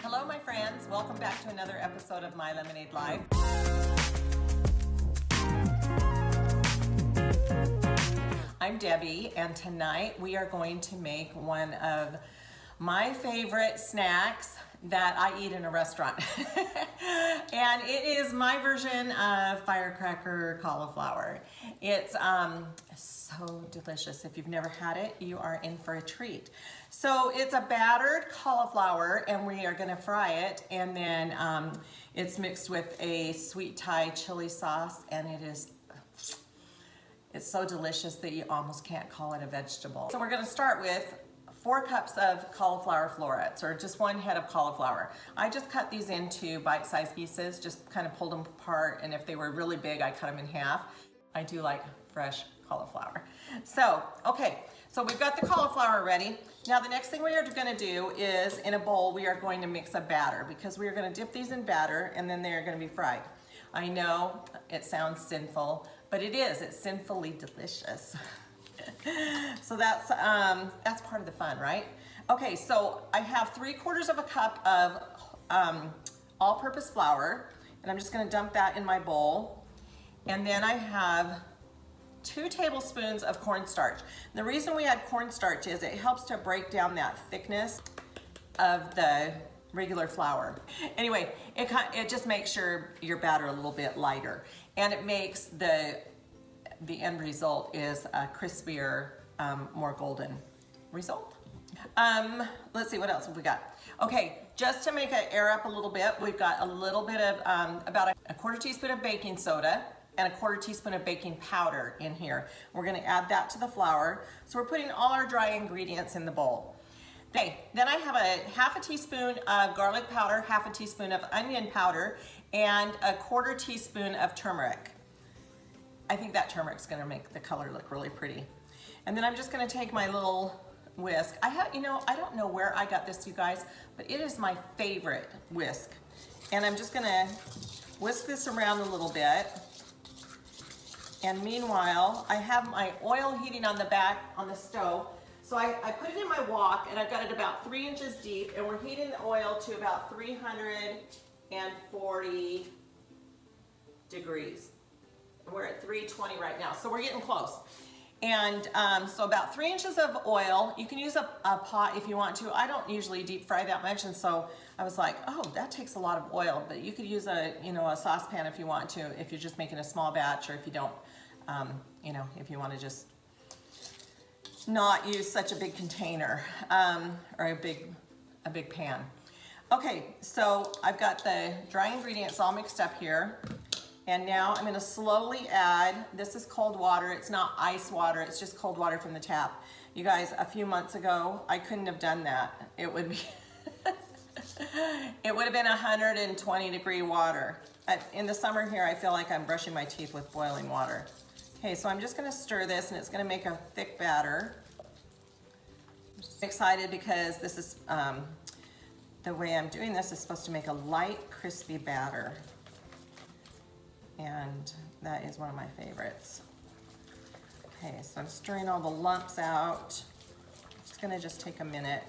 Hello, my friends. Welcome back to another episode of My Lemonade Live. I'm Debbie, and tonight we are going to make one of my favorite snacks that I eat in a restaurant. And it is my version of Firecracker Cauliflower. It's so delicious. If you've never had it, you are in for a treat. So it's a battered cauliflower, and we are gonna fry it, and then it's mixed with a sweet Thai chili sauce, and it's so delicious that you almost can't call it a vegetable. So we're gonna start with 4 cups of cauliflower florets, or just 1 head of cauliflower. I just cut these into bite-sized pieces, just kind of pulled them apart, and if they were really big, I cut them in half. I do like fresh cauliflower. So, okay, so we've got the cauliflower ready. Now the next thing we are gonna do is, in a bowl, we are going to mix a batter, because we are gonna dip these in batter, and then they are gonna be fried. I know it sounds sinful, but it is. It's sinfully delicious. So that's part of the fun, right? Okay, so I have 3/4 of a cup of all-purpose flour, and I'm just gonna dump that in my bowl. And then I have 2 tablespoons of cornstarch. The reason we add cornstarch is it helps to break down that thickness of the regular flour. Anyway, it just makes your batter a little bit lighter, and it makes the end result is a crispier, more golden result. Let's see, what else have we got? Okay, just to make it air up a little bit, we've got a little bit of, about a 1/4 teaspoon of baking soda and a 1/4 teaspoon of baking powder in here. We're gonna add that to the flour. So we're putting all our dry ingredients in the bowl. Okay, then I have a 1/2 teaspoon of garlic powder, 1/2 teaspoon of onion powder, and a 1/4 teaspoon of turmeric. I think that turmeric's gonna make the color look really pretty. And then I'm just gonna take my little whisk. I don't know where I got this, you guys, but it is my favorite whisk. And I'm just gonna whisk this around a little bit. And meanwhile, I have my oil heating on the stove. So I put it in my wok, and I've got it about 3 inches deep, and we're heating the oil to about 340 degrees. We're at 320 right now, so we're getting close. And so about 3 inches of oil. You can use a pot if you want to. I don't usually deep fry that much, and so I was like, oh, that takes a lot of oil, but you could use a saucepan if you want to, if you're just making a small batch, or if you don't, if you want to just not use such a big container, or a big pan. Okay, so I've got the dry ingredients all mixed up here. And now I'm gonna slowly add, this is cold water, it's not ice water, it's just cold water from the tap. You guys, a few months ago, I couldn't have done that. It would be, it would have been 120 degree water. In the summer here, I feel like I'm brushing my teeth with boiling water. Okay, so I'm just gonna stir this, and it's gonna make a thick batter. I'm just excited because this is, the way I'm doing this is supposed to make a light, crispy batter. And that is one of my favorites. Okay, so I'm stirring all the lumps out. It's gonna just take a minute.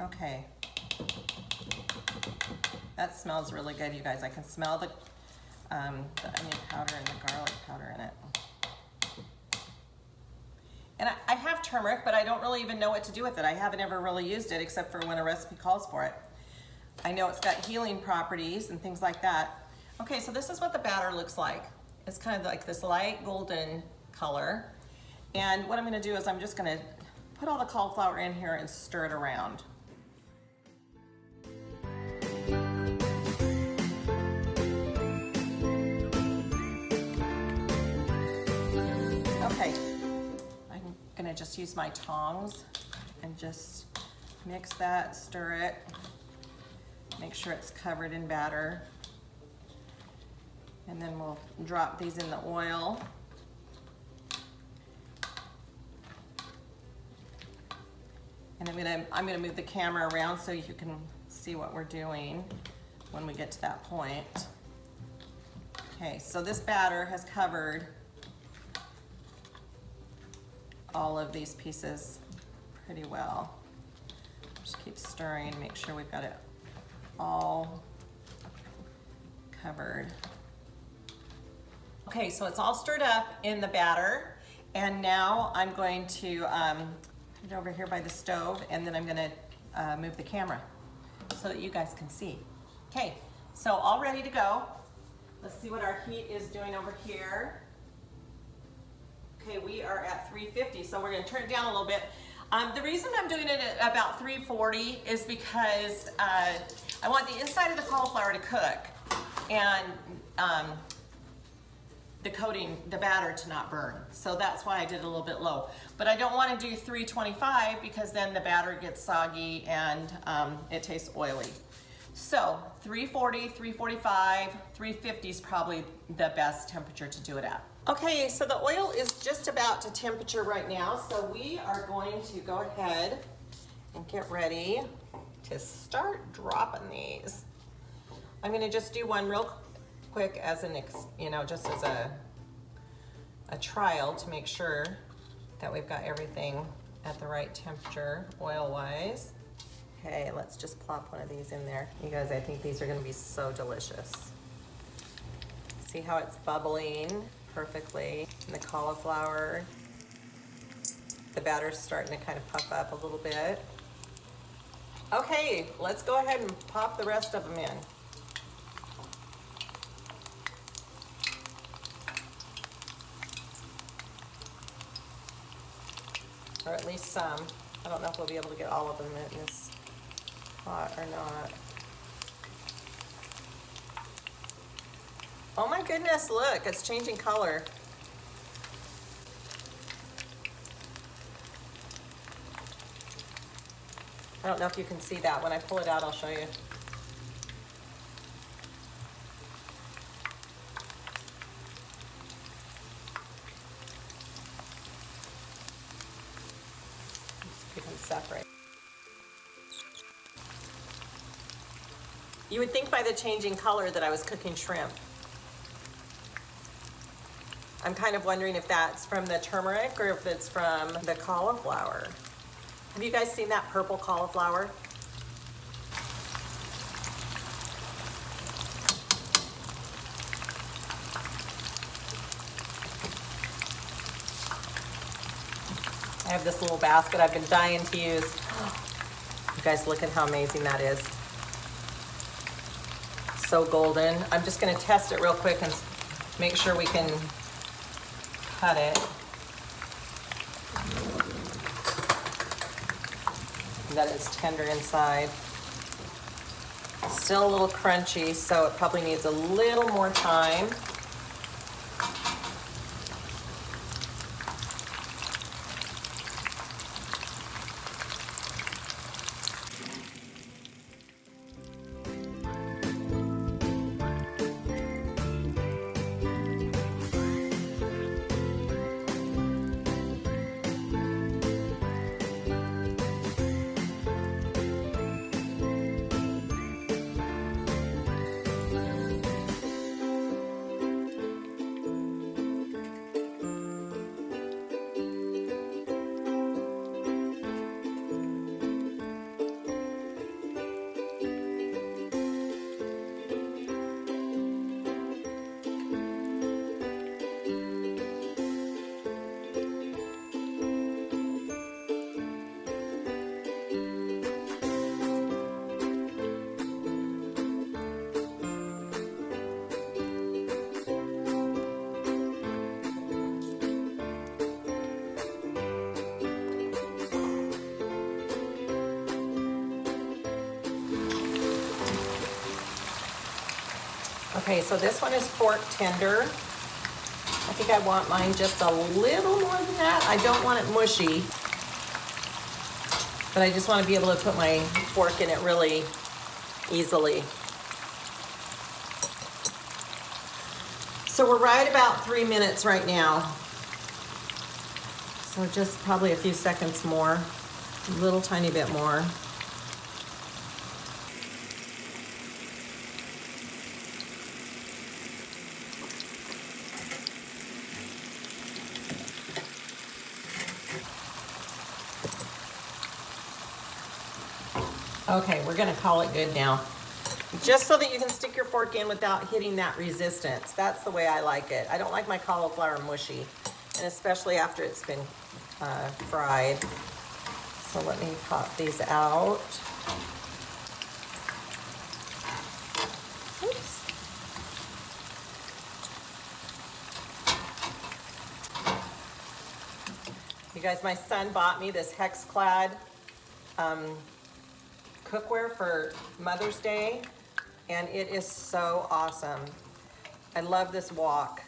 Okay. That smells really good, you guys. I can smell the onion powder and the garlic powder in it. And I have turmeric, but I don't really even know what to do with it. I haven't ever really used it except for when a recipe calls for it. I know it's got healing properties and things like that. Okay, so this is what the batter looks like. It's kind of like this light golden color. And what I'm gonna do is I'm just gonna put all the cauliflower in here and stir it around. Okay. I'm gonna just use my tongs and just mix that, stir it, make sure it's covered in batter. And then we'll drop these in the oil. And I'm gonna move the camera around so you can see what we're doing. when we get to that point. Okay, so this batter has covered all of these pieces pretty well. Just keep stirring, make sure we've got it all covered. Okay, so it's all stirred up in the batter, and now I'm going to put it over here by the stove, and then I'm gonna move the camera so that you guys can see. Okay, so all ready to go. Let's see what our heat is doing over here. Okay, we are at 350, so we're gonna turn it down a little bit. The reason I'm doing it at about 340 is because I want the inside of the cauliflower to cook and the coating, the batter to not burn. So that's why I did a little bit low. But I don't want to do 325 because then the batter gets soggy and it tastes oily. So 340, 345, 350 is probably the best temperature to do it at. Okay, so the oil is just about to temperature right now, so we are going to go ahead and get ready to start dropping these. I'm gonna just do one real quick as an, just as a trial to make sure that we've got everything at the right temperature oil-wise. Okay, let's just plop one of these in there. You guys, I think these are gonna be so delicious. See how it's bubbling perfectly in the cauliflower. The batter's starting to kind of puff up a little bit. Okay, let's go ahead and pop the rest of them in. Or at least some. I don't know if we'll be able to get all of them in this pot or not. Oh my goodness, look, it's changing color. I don't know if you can see that. When I pull it out, I'll show you. Keep them separate. You would think by the changing color that I was cooking shrimp. I'm kind of wondering if that's from the turmeric or if it's from the cauliflower. Have you guys seen that purple cauliflower? I have this little basket I've been dying to use. You guys, look at how amazing that is. So golden. I'm just gonna test it real quick and make sure we can cut it. That it's tender inside. Still a little crunchy, so it probably needs a little more time. Okay, so this one is pork tender. I think I want mine just a little more than that. I don't want it mushy, but I just want to be able to put my fork in it really easily. So we're right about 3 minutes right now. So just probably a few seconds more, a little tiny bit more. Okay, we're gonna call it good now. Just so that you can stick your fork in without hitting that resistance. That's the way I like it. I don't like my cauliflower mushy, and especially after it's been fried. So let me pop these out. Oops. You guys, my son bought me this hex-clad cookware for Mother's Day, and it is so awesome. I love this wok.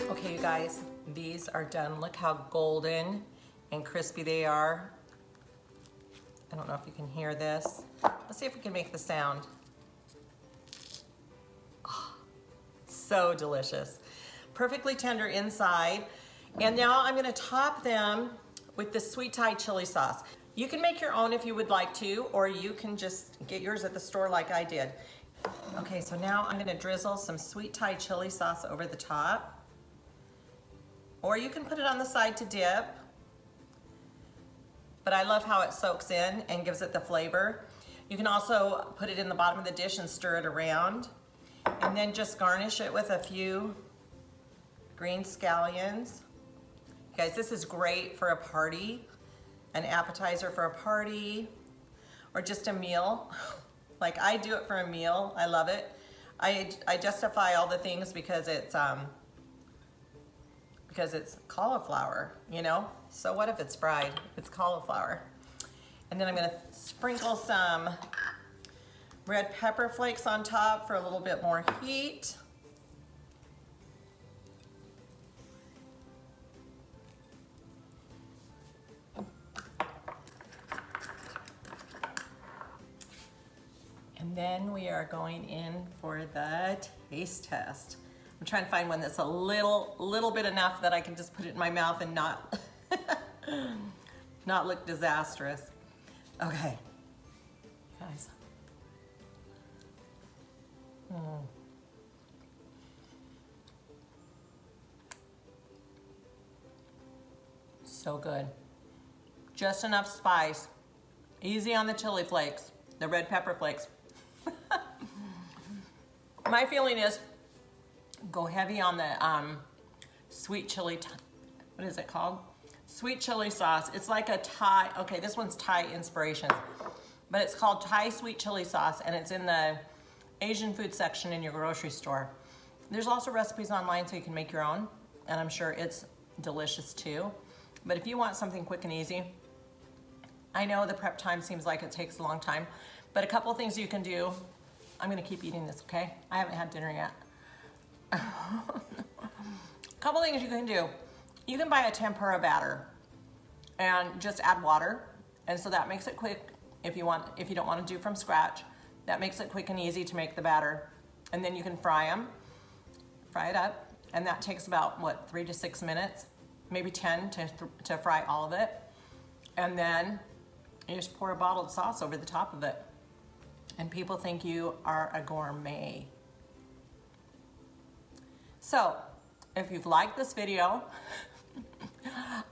Okay, you guys, these are done. Look how golden and crispy they are. I don't know if you can hear this. Let's see if we can make the sound. Oh, so delicious. Perfectly tender inside. And now I'm gonna top them with this sweet Thai chili sauce. You can make your own if you would like to, or you can just get yours at the store like I did. Okay, so now I'm gonna drizzle some sweet Thai chili sauce over the top. Or you can put it on the side to dip. But I love how it soaks in and gives it the flavor. You can also put it in the bottom of the dish and stir it around. And then just garnish it with a few green scallions. Guys, this is great for a party, an appetizer for a party, or just a meal. Like I do it for a meal, I love it. I justify all the things because it's cauliflower, you know? So what if it's fried? It's cauliflower. And then I'm gonna sprinkle some red pepper flakes on top for a little bit more heat. And then we are going in for the taste test. I'm trying to find one that's a little bit enough that I can just put it in my mouth and not, not look disastrous. Okay, guys. So good. Just enough spice. Easy on the chili flakes, the red pepper flakes. My feeling is go heavy on the sweet chili, what is it called? Sweet chili sauce. It's like a Thai, okay, this one's Thai inspiration, but it's called Thai sweet chili sauce, and it's in the Asian food section in your grocery store. There's also recipes online so you can make your own, and I'm sure it's delicious too. But if you want something quick and easy, I know the prep time seems like it takes a long time, but a couple of things you can do. I'm gonna keep eating this, okay? I haven't had dinner yet. A couple things you can do. You can buy a tempura batter and just add water, and so that makes it quick if you don't want to do from scratch. That makes it quick and easy to make the batter. And then you can fry it up, and that takes about what, 3 to 6 minutes, maybe 10 to fry all of it. And then you just pour a bottled sauce over the top of it, and people think you are a gourmet. So, if you've liked this video,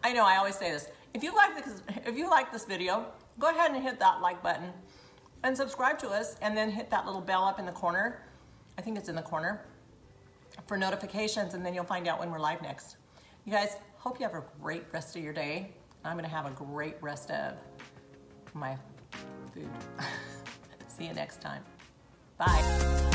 I know I always say this, if you like this video, go ahead and hit that like button and subscribe to us, and then hit that little bell up in the corner. I think it's in the corner for notifications, and then you'll find out when we're live next. You guys, hope you have a great rest of your day. I'm gonna have a great rest of my food. See you next time. Bye.